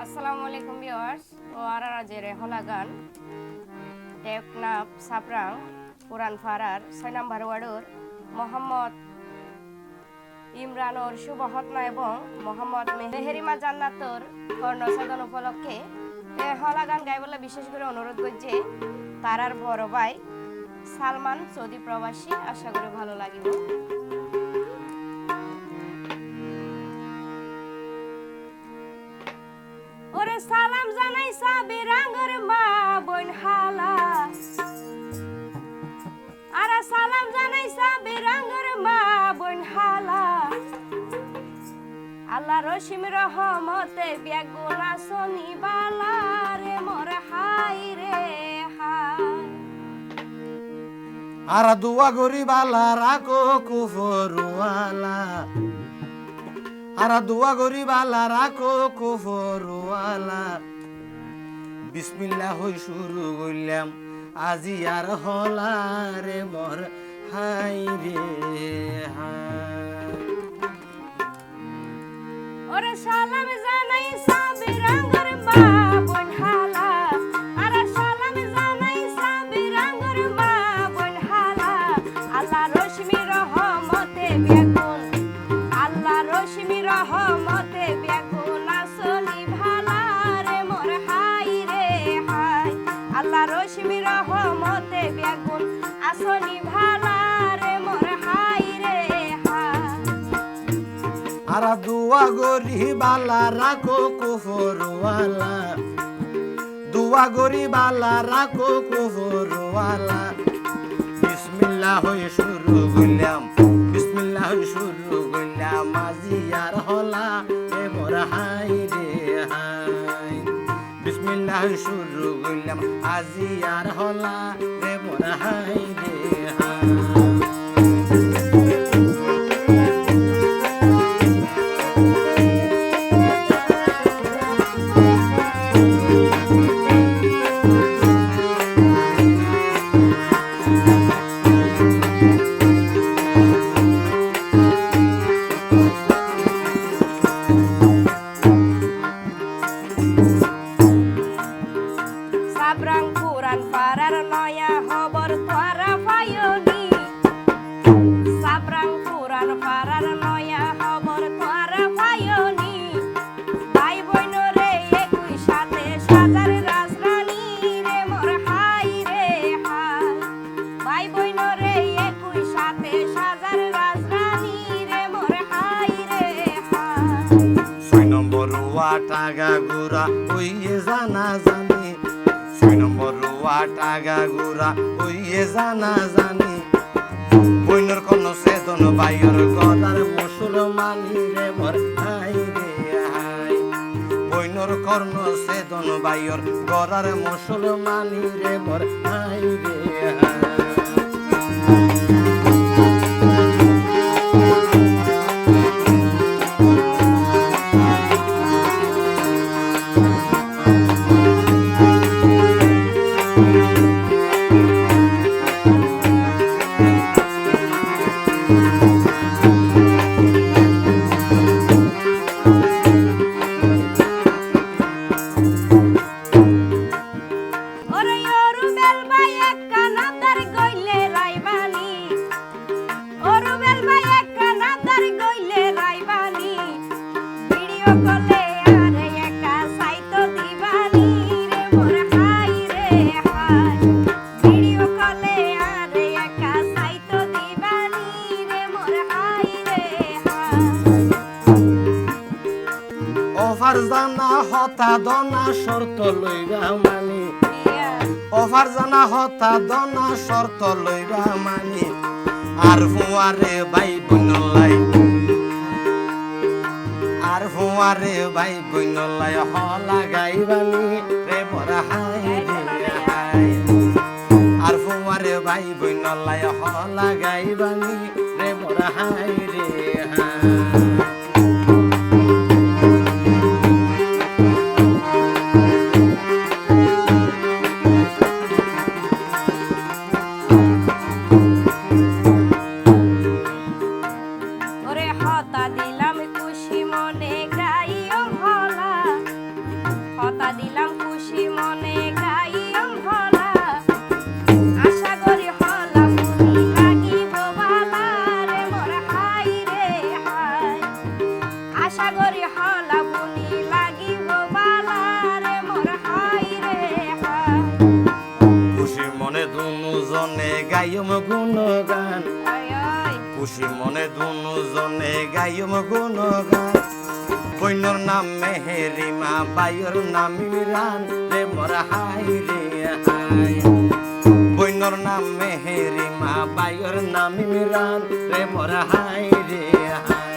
আসসালামু আলাইকুম ভিউয়ার্স ও আরারাজের হলাগান টেকনাফ সাপ্রাং পুরান ফারার 6 নম্বর ওয়ার্ডর মোহাম্মদ ইমরানোর শুভ হতনা এবং মোহাম্মদ মেহেরিমা জান্নাতর কর্ণসাধন উপলক্ষে এই হলাগান গাইবলে বিশেষ করে অনুরোধ করছে তারার বড় ভাই সালমান সৌদি প্রবাসী। আশা করি ভালো লাগিব। ওরে সালাম জানাই সাবিরাঙ্গর মা বোন হালা, আরে সালাম জানাই সাবিরাঙ্গর মা বোন হালা। আল্লাহ রহিম রহমতে বেগুনা সনি বালা রে মোর হাই রে হাই। আরা দুয়া গরি বালা রাখো কুফরওয়ালা, আরা দুয়া গরি বালা রাখো কুফরওয়ালা। বিসমিল্লাহ হই শুরু করলাম আজি আর হলা রে মোর হাই রে হাই। ওরে সালাম জানাই সাবিরাঙ্গর মা বোন হালা, আরে সালাম জানাই সাবিরাঙ্গর মা বোন হালা। আল্লাহ রহিম রহমতে বেগুন, আল্লাহ রহিম রহমতে বেগুন আসলি ভালা রে মোর হাই রে হাই। আল্লাহ রহিম রহমতে বেগুন আসলি ভালা রে মোর হাই রে হাই। আরা দুয়া গরি বালা রাখো কুফরওয়ালা, দুয়া গরি বালা রাখো কুফরওয়ালা। বিসমিল্লাহ হই শুরু করলাম, বিসমিল্লাহ হই শুরু করলাম আজি আর হলা রে মোর হাই রে হাই। বিসমিল্লাহ হই শুরু করলাম আজি আর হলা রে মোর হাই রে হাই। সাব্রাং পুরান পাড়ার নয়া খবর তোরা পায়নি, সাব্রাং পুরান পাড়ার নয়া খবর তোরা পায়নি। ভাই বোন রে একই সাথে সাজার রাজরানী রে মোর হাই রে হাই। ভাই বোন রে একই সাথে সাজার রাজরানী রে মোর হাই রে হাই। 6 নম্বর টাকা গুড়া ওইয়ে জানা জানি, 6 নম্বর টাকা গুড়া ওইয়ে জানা জানি। বইনর কোন সেদন বাইর গদার মুসলমানি রে মোর হাই রে হাই। বইনর কর্ণ সেদন বাইর গদার মুসলমানি রে মোর হাই রে হাই। ওরে অরুবেল ভাই একা নাদার গইলে রাইবানি, অরুবেল ভাই একা নাদার গইলে রাইবানি। ভিডিও কলে আরে একা সাইতো দিবানি রে মোর হাই রে হাই। ভিডিও কলে আরে একা সাইতো দিবানি রে মোর হাই রে হাই। অফার জানা হতা দনা শর্ত লইবা মানি, অফার জানা হতা দনা শর্ত লইবা মানি। আর ফুয়ারে ভাই বইনলাই, আর ফুয়ারে ভাই বইনলাই হলা গাইবানি রে মোর হাই রে হাই। আর ফুয়ারে ভাই বইনলাই হলা গাইবানি রে মোর হাই রে হাই। ওরে হতা দিলাম খুশি মনে গাইও হলা, পাতা দিলাম খুশি মনে গাইলাম হলা আশা করি হলা ফুলি লাগিব বালা রে মোর হাই রে হাই আশা করি হলা ফুলি লাগিব বালা রে মোর হাই রে হাই খুশি মনে দুজনে গাইম গুণগান ওই ওই খুশি মনে দুজনে গাইম গুণগান বইনর নাম মেহেরিমা বাইর নাম ইমরান রে মোর হাই রে হাই বইনর নাম মেহেরিমা বাইর নাম ইমরান রে মোর হাই রে হাই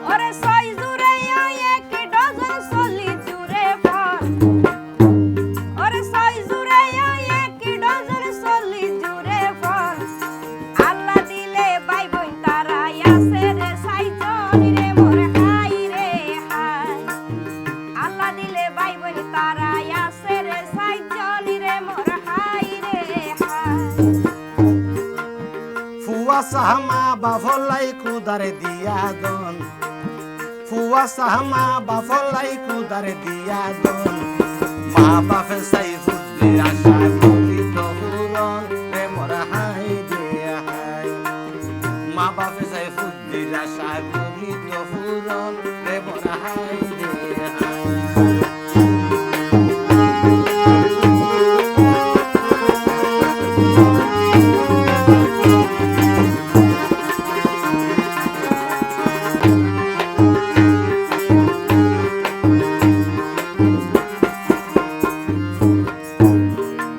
ওরে ছয় জুড়ে এক ডজন চল্লি জুড়ে ফল ওরে ছয় জুড়ে এক ডজন চল্লি জুড়ে ফল আল্লাহ দিলে ভাই বোন তারাই আছে রে সাইজন রে মোর হাই রে হাই আল্লাহ দিলে ভাই বোন তারাই আছে রে সাইজন রে মোর হাই রে হাই ফুয়া সাহমা বাফলাই কুদারে দিয়া দন ফুয়া সাহমা বাফলাই কুদারে দিয়া দন মা বাপে সাই ফুদ্দি আশা করি তো হুরন রে মোর হাই রে হাই মা বাপে সাই ফুদ্দি আশা করি তো হুরন রে মোর হাই রে হাই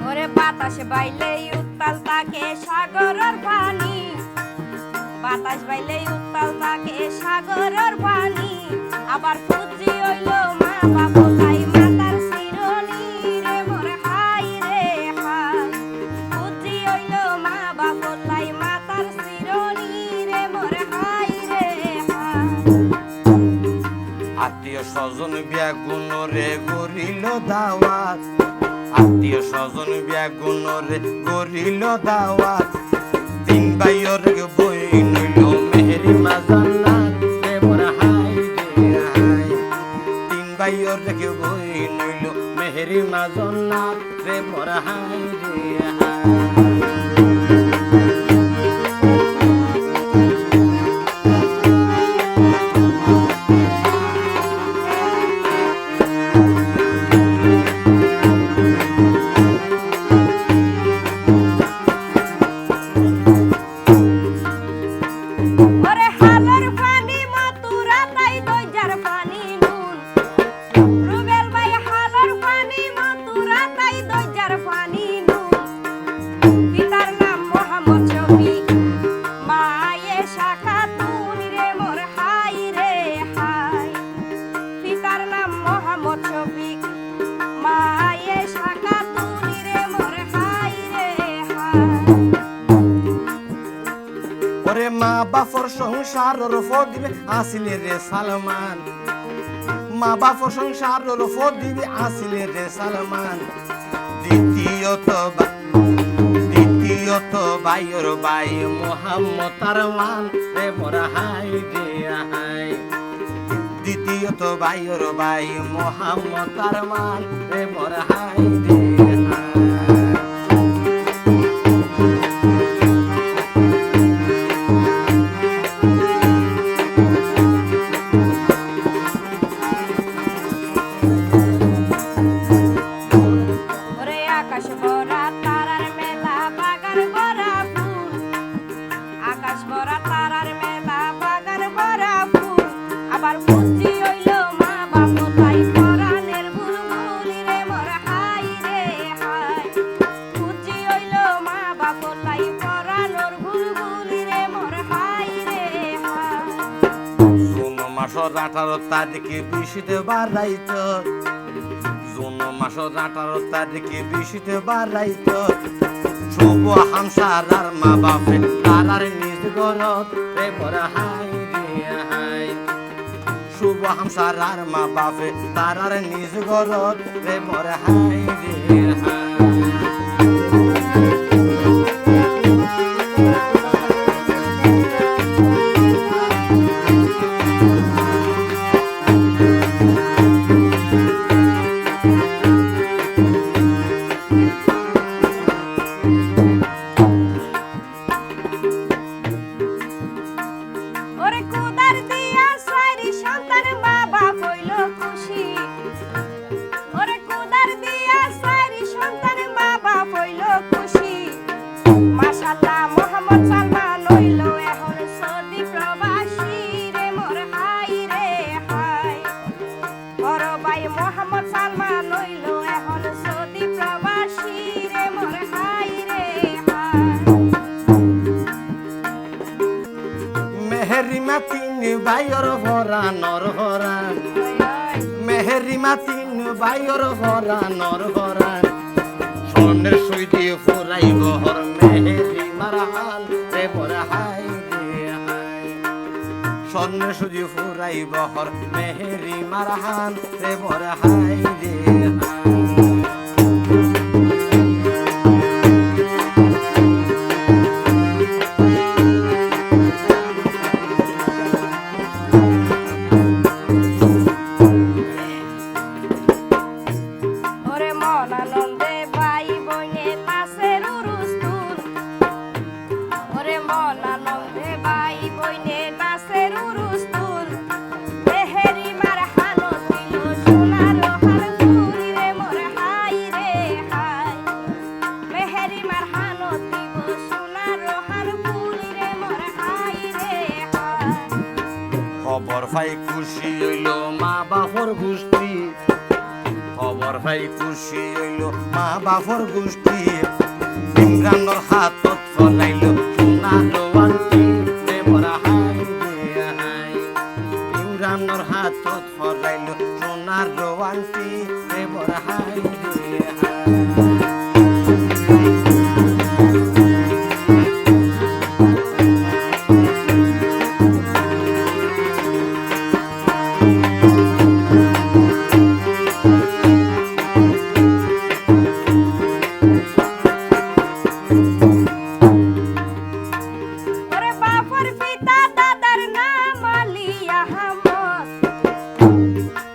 ওরে বাতাস বাইলে উত্তাল তাকে সাগরের পানি বাতাস বাইলে উত্তাল তাকে সাগরের পানি আবার ফুজি হইল মা বাপ তাই মাতার শিরনি রে মোর হাই রে হাই ফুজি হইল মা বাপ তাই মাতার শিরনি রে মোর হাই রে হাই আত্মীয় স্বজন ব্যাগুণ রে গরিল দাওয়াত আত্মীয় স্বজন ব্যাগুণ রে গরিল দাওয়াত তিন ভাইয়ের বই নইল মেহেরিমা জান্নাত রে মোর হাই রে হাই তিন ভাইয়ের বই নইল মেহেরিমা জান্নাত রে মোর হাই রে হাই ওরে হালার পানি মাতুরা তাই দইজার পানি নুন রুবেল ভাই হালার পানি মাতুরা তাই দইজার পানি নুন পিতার নাম মোহাম্মদ শফিক মায়ে শাখা তুন রে মোর হাই রে হাই পিতার নাম মোহাম্মদ শফিক মায়ে শাখা তুন রে মোর হাই রে হাই ওরে মা বাপর সংসারের ফদিবে আসিলে রে সালমান মা বাপর সংসারের ফদিবে আসিলে রে সালমান দ্বিতীয়ত ভাইয়ের ভাই মোহাম্মদ আরমান রে মোর হাই রে হাই দ্বিতীয়ত ভাইয়ের ভাই মোহাম্মদ আরমান রে মোর হাই রে হাই ওরে আকাশ ভরা তারার মেলা বাগান ভরা ফুল আকাশ ভরা তারার মেলা বাগান ভরা ফুল আবার ফুজি হইল মা বাপ তাই পরাণের বুলবুল রে মোর হাই রে হাই ফুজি হইল মা বাপ তাই পরাণের বুলবুল রে মোর হাই রে হাই জুন মাসের 18 তারিখে বৃষ্টিতে বাড়াইত জুন মাসের 18 তারিখে বৃষ্টিতে বাড়াইত শুভ হামসারার মা বাপে তারার নিজ ঘরত রে মোর হাই রে হাই শুভ হামসারার মা বাপে তারার নিজ ঘরত রে মোর হাই রে হাই ওরে কুদার দিয়া সারি সন্তান মা বাপ হইল খুশি ওরে কুদার দিয়া সারি সন্তান মা বাপ হইল খুশি মাশাআল্লাহ মোহাম্মদ সালমান হইল এখন সৌদি প্রবাসী রে মোর হাই রে হাই বড় ভাই মোহাম্মদ সালমান হইল এখন সৌদি প্রবাসী রে মোর হাই রে হাই মেহেরিমা তিন ভাইয়ের ভরা নর ভরা মেহেরিমা তিন ভাইয়ের ভরা নর ভরা স্বর্ণের সই দিয়ে ফুরাই বহর মেহেরিমার হাল রে ভরা হাই রে হাই স্বর্ণের সই দিয়ে ফুরাই বহর মেহেরিমার হাল রে ভরা হাই রে হাই ওরে মন আনন্দে ভাই বইনে নাচের উরুস্তুল ওরে মন আনন্দে ভাই বইনে নাচের উরুস্তুল মেহেরিমার হানো দিল সোনার হার চুরি রে মোর হাই রে হাই মেহেরিমার হানো দিব সোনার হার চুরি রে মোর হাই রে হাই খবর পাই খুশি হইল মা বাপর গোষ্ঠী খবর পাই খুশি হইল মা বাপর গোষ্ঠী ইমরানোর হাতত ফলাইল সোনার আংটি রে মোর হাই রে হাই ইমরানোর হাতত ফলাইল সোনার আংটি রে মোর হাই রে হাই ওরে বাপর পিতা দাদার নাম আলী আহমদ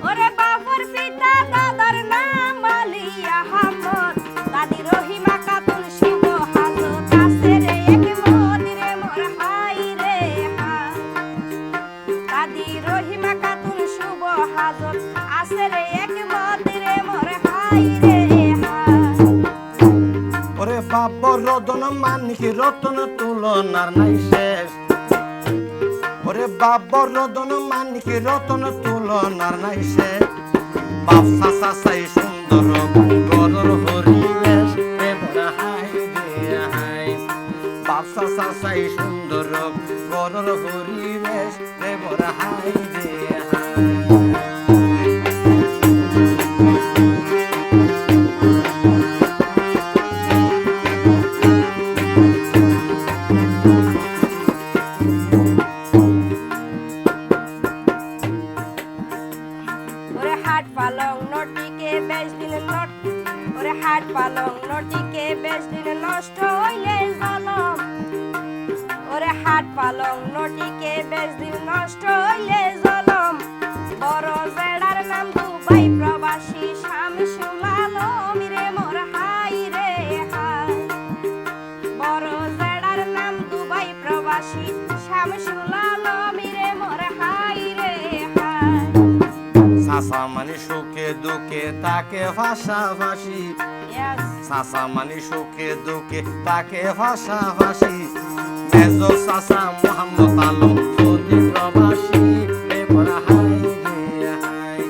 ওরে বাপর পিতা দাদার নাম আলী আহমদ দাদি রহিমা খাতুন শুভ হাজত আছে রে এক মদিরে মোর হাই রে হাই দাদি রহিমা খাতুন শুভ হাজত আছে রে এক মদিরে মোর হাই রে হাই ওরে বাবর রতন মানিকি রতন তুলনার নাই শেষ ওরে বাবর রতন মানিকি রতন তুলনার নাই শেষ বাপসা সাসাই সুন্দর গরর হরিবেশ রে মোর হাই রে হাই বাপসা সাসাই সুন্দর গরর হরিবেশ রে মোর হাই রে হাই ওরে হাট পালং নটিকে বেশ দিন নট ওরে হাট পালং নটিকে বেশ দিন নষ্ট হইলে জলম ওরে হাট পালং নটিকে বেশ দিন নষ্ট হইলে জলম বড় জেডার নাম দুবাই প্রবাসী শামসুল আলম রে মোর হাই রে হাই বড় জেডার নাম দুবাই প্রবাসী শামসুল আলম রে মোর হাই রে হাই সাসা মানে সুখে দুঃখে তাকে ভাষাভাষী Yes. সাসা মানে সুখে দুঃখে তাকে ভাষাভাষী মেজো সাসা মোহাম্মদ আলম সৌদি প্রবাসী রে মোর হাই রে হাই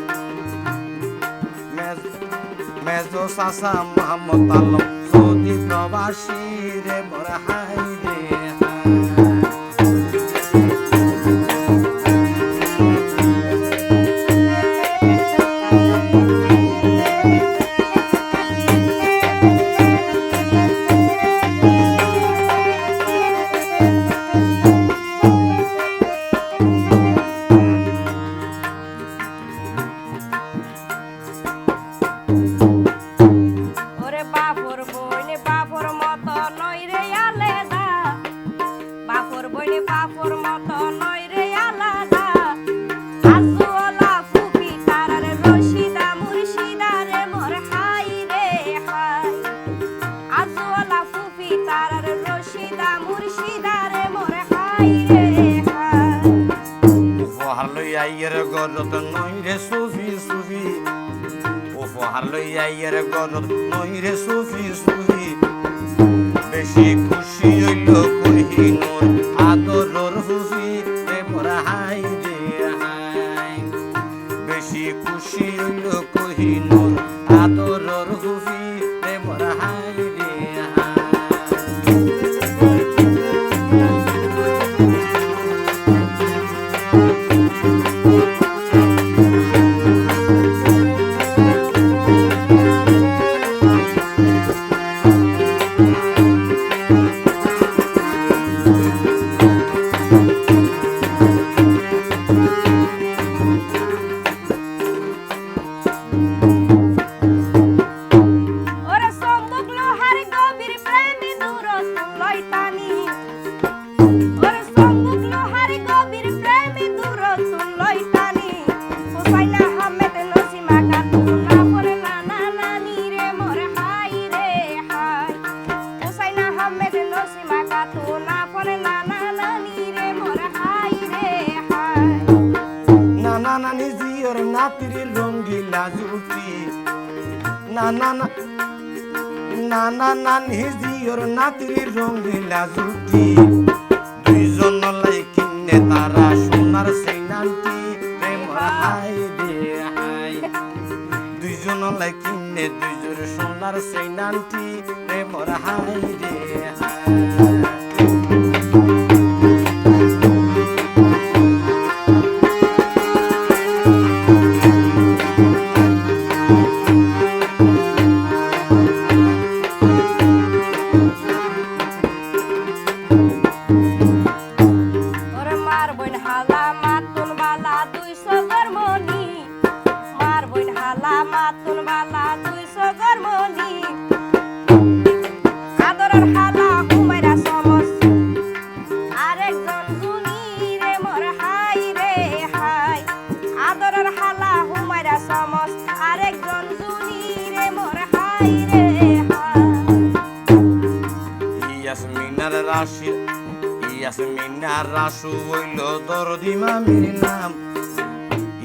মেজো সাসা মোহাম্মদ আলম সৌদি প্রবাসী রে মোর হাই রে হাই হাই রে হাই উপহার লইয়া ইয়ের গরত নই রে সুফি সুফি উপহার লইয়া ইয়ের গরত নই রে সুফি সুফি বেশি খুশি হইল কহিনুর আদরর ফুফি রে মোরা হাই রে হাই বেশি খুশি হইল কহিনুর আদরর ফুফি রে মোরা হাই রে হাই ওরে সম্মুখ লোহার গভীর প্রেমী দূরত্ব লয় টানি ওরে সম্মুখ লোহার গভীর প্রেমী দূরত্ব লয় টানি হুসাইন আহমেদ নসিমা খাতুন আপরে নানা নানি রে মোর হাই রে হাই হুসাইন আহমেদ নসিমা খাতুন আপরে নানা নানি রে মোর হাই রে হাই নানা নানি জিওর নাতির রঙ্গিলা জুটি নানা নানি জিওর নাতির রঙ্গিলা জুটি দুইজন লাই কিনে তারা সোনার সেইনান্টি রে মোর হাই রে হাই দুইজন লাই কিনে দুইজন সোনার সেইনান্টি রে মোর হাই রে হাই ওরে মার বইন হালা মাতুন বালা 200 গরমনি মার বইন হালা মাতুন বালা 200 গরমনি আদরের হালা হুমায়রা সমস আরেকজন জুনি রে মোর হাই রে হাই আদরের হালা হুমায়রা সমস আরেকজন জুনি রে মোর হাই রে হাই ইয়াসমিনার রাশি ইয়াসমিনার রাসু হইল দরদি মামির নাম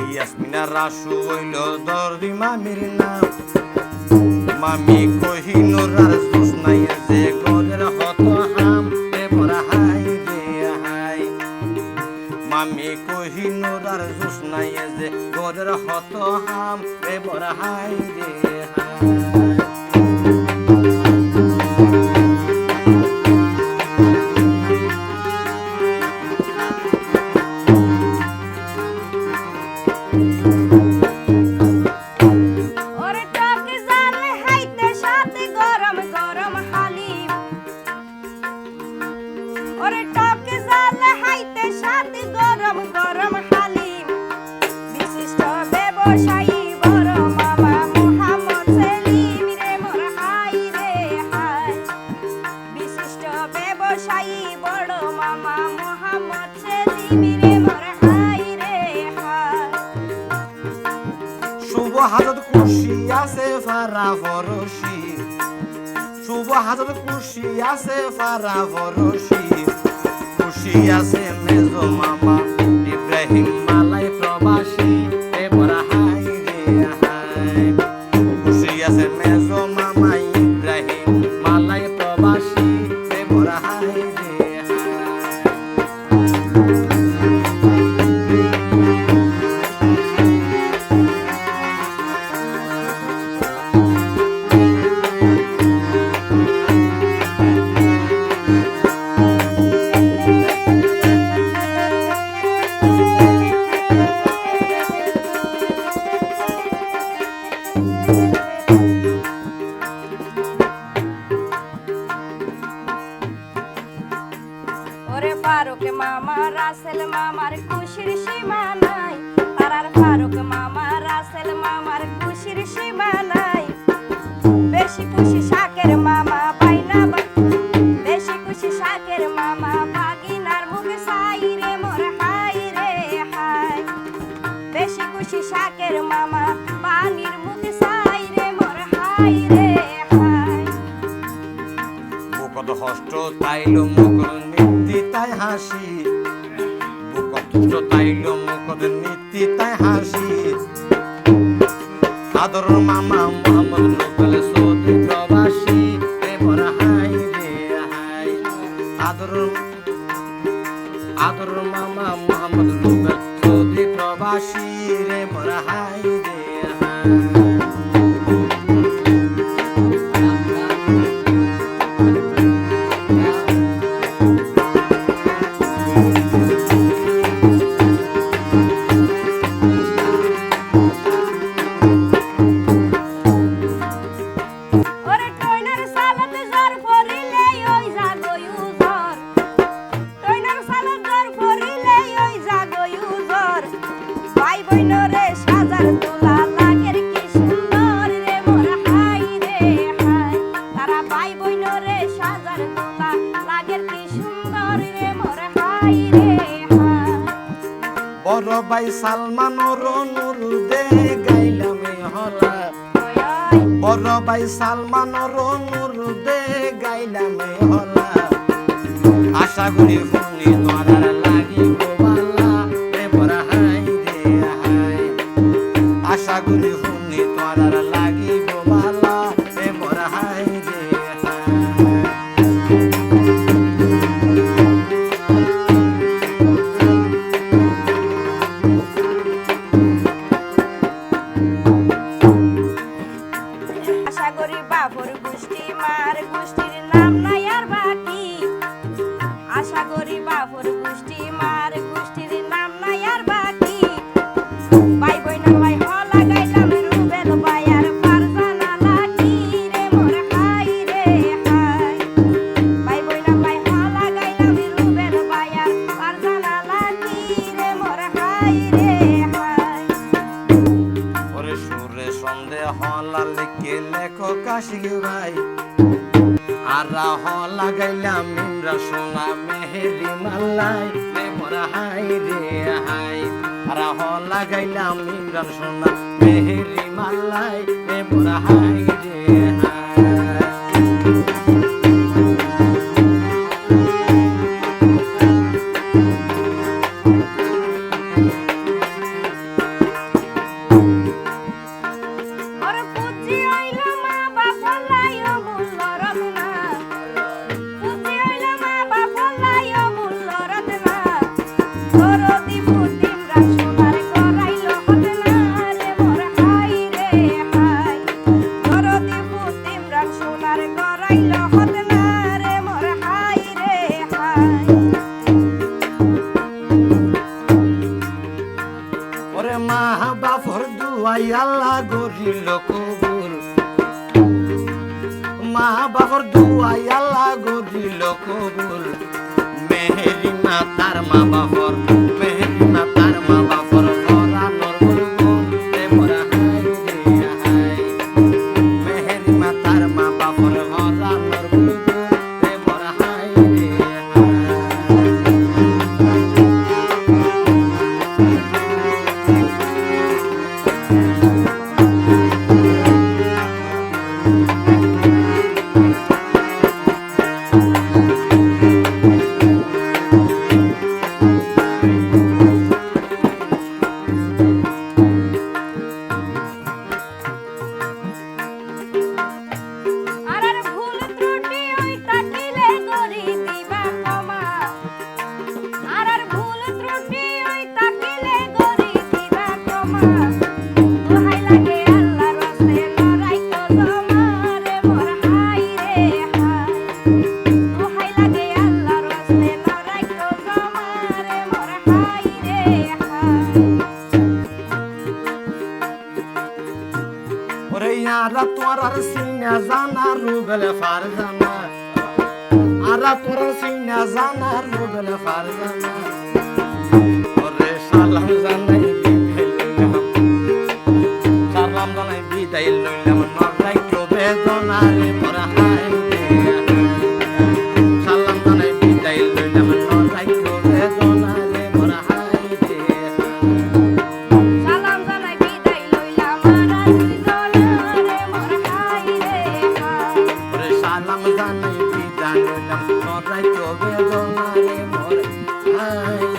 ইয়াসমিনার রাসু হইল দরদি মামির নাম মামি কহিনুর আর জোসনাই যে গরের হত হাম রে মোরা হাই রে হাই মামি কহিনুর আর জোসনাই যে গরের হত হাম রে মোরা হাই রে হাই ওরে টকে জালে হাইতে সাথে গরম গরম হালিম ওরে টকে জালে হাইতে সাথে গরম গরম হালিম বিশিষ্ট ব্যবসায়ী বড় মামা মোহাম্মদ সেলিম রে মোর হাই রে হাই বিশিষ্ট ব্যবসায়ী বড় মামা মোহাম্মদ সেলিম রে মোর হাই রে হাই শুভ হাজত খুশি আছে ফারা ফরসি শুভ হাজত খুশি আছে ফারা ফরসি খুশি আছে মেজো মামা ইব্রাহিম মালাই প্রবাসী এ বড় হাই রে হাই খুশি আছে মেজো মামা ইব্রাহিম মালাই প্রবাসী এ বড় হাই রে হাই ওরে ফারুক মামা রাসেল মামার খুশির সীমা নাই তারার ফারুক মামা রাসেল মামার খুশির সীমা নাই বেশি খুশি শাকের মামা বাইনা বেশি খুশি শাকের মামা ভাগিনার মুখে সাই রে মোর হাই রে হাই বেশি খুশি শাকের মামা পানির মুখে সাই রে মোর হাই রে হাই কত হষ্ট তাইলো মুখ নিত্যি তাই হাসি বুক তুষ্ট তাইল মুখত নীতি তাই হাসি আদর মামা মোহাম্মদ নোবেল সৌদি প্রবাসী রে মোর হাই রে হাই আদর মামা মোহাম্মদ নোবেল সৌদি প্রবাসী রে মোর হাই রে হাই ওরে টয়নার সালাতে জ্বর পড়িলে ওই জাগয়ু জ্বর টয়নার সালাত জ্বর পড়িলে ওই জাগয়ু জ্বর ভাই বইনরে সাজার তোলা লাগের কি সুন্দর রে মোর হাই রে হাই তারা ভাই বইনরে সাজার তোলা লাগের কি সুন্দর রে মোর হাই রে হাই বড় ভাই সালমানোর নূর দে গাইলাম এ হলা ওই ওই বড় ভাই সালমানোর নূর দে গাইলাম এ হলা আশা করি ফুনি তোরার লাগিব বালা রে মোর হাই রে হাই আশা করি ফুনি তোরার লাগিব বালা রে মোর হাই রে হাই আশা করি বাবর গোষ্ঠী মার গোষ্ঠীর নাম নাই আর বাকি আশা করি বাবর গোষ্ঠী মার গোষ্ঠীর নাম নাই আর বাকি ভাই বইনা ভাই হলা গাইলাম রুবেল ভাই আর ফারজানা লাকি রে মোর হাই রে হাই ভাই বইনা ভাই হলা গাইলাম রুবেল ভাই আর ফারজানা লাকি রে মোর হাই রে হাই ওরে সুরে সন্দেহ হলা লিখে লেখো কাশিক ভাই আর হলা গাইলাম ইমরা সোনা মেহেরি মাল্লাই রে মোর হাই রে হাই আর হলা গাইলাম ইমরান সোনা মেহেরি মাল্লাই রে মোর হাই রে হাই ওরে পুজি হইল মা বাপ লাইও মূল্য রত্না পুজি হইল মা বাপ লাইও মূল্য রত্না দরদি পুতিম রাম সোনার করাইল হতনা রে মোর হাই রে হাই দরদি পুতিম রাম সোনার করাইল হতনা রে মোর হাই রে হাই ওরে মা বাপর দুয়াই আল্লাহ গরিল কবুল মা বাপর দুয়াই আল্লাহ গরিল কবুল মেহেরি মা তার মা বাপর মেহেরি মা তার মা বাপর হরানোর গুলগুল রে মোর হাই রে হাই মেহেরি মা তার মা বাপর হরানোর গুলগুল রে মোর হাই রে হাই আর ভুল ত্রুটি ওই তাকিলে গরি দিবা ক্ষমা আর ভুল ত্রুটি ওই তাকিলে গরি দিবা ক্ষমা দোহাই লাগে আল্লাহর রাস্তে লড়াই তো জমা রে মোর হাই রে হাই দোহাই লাগে আল্লাহর রাস্তে লড়াই তো জমা রে মোর হাই রে হাই ওরে ইয়ারা তোর আর সিনা জানা রুবেল ফারজানা আরা তোর সিনা জানা রুবেল ফারজানা ওরে সালাম জানাই বিদায় লইলাম নরাই তো বেদনা রে মোর হাই রে সালাম জানাই বিদায় লইলাম নরাই তো বেদনা রে মোর হাই রে সালাম জানাই বিদায় লইলাম মারা দুইজনা রে মোর হাই রে হাই ওরে সালাম জানাই বিদায় লইলাম নরাই তো বেদনা রে মোর হাই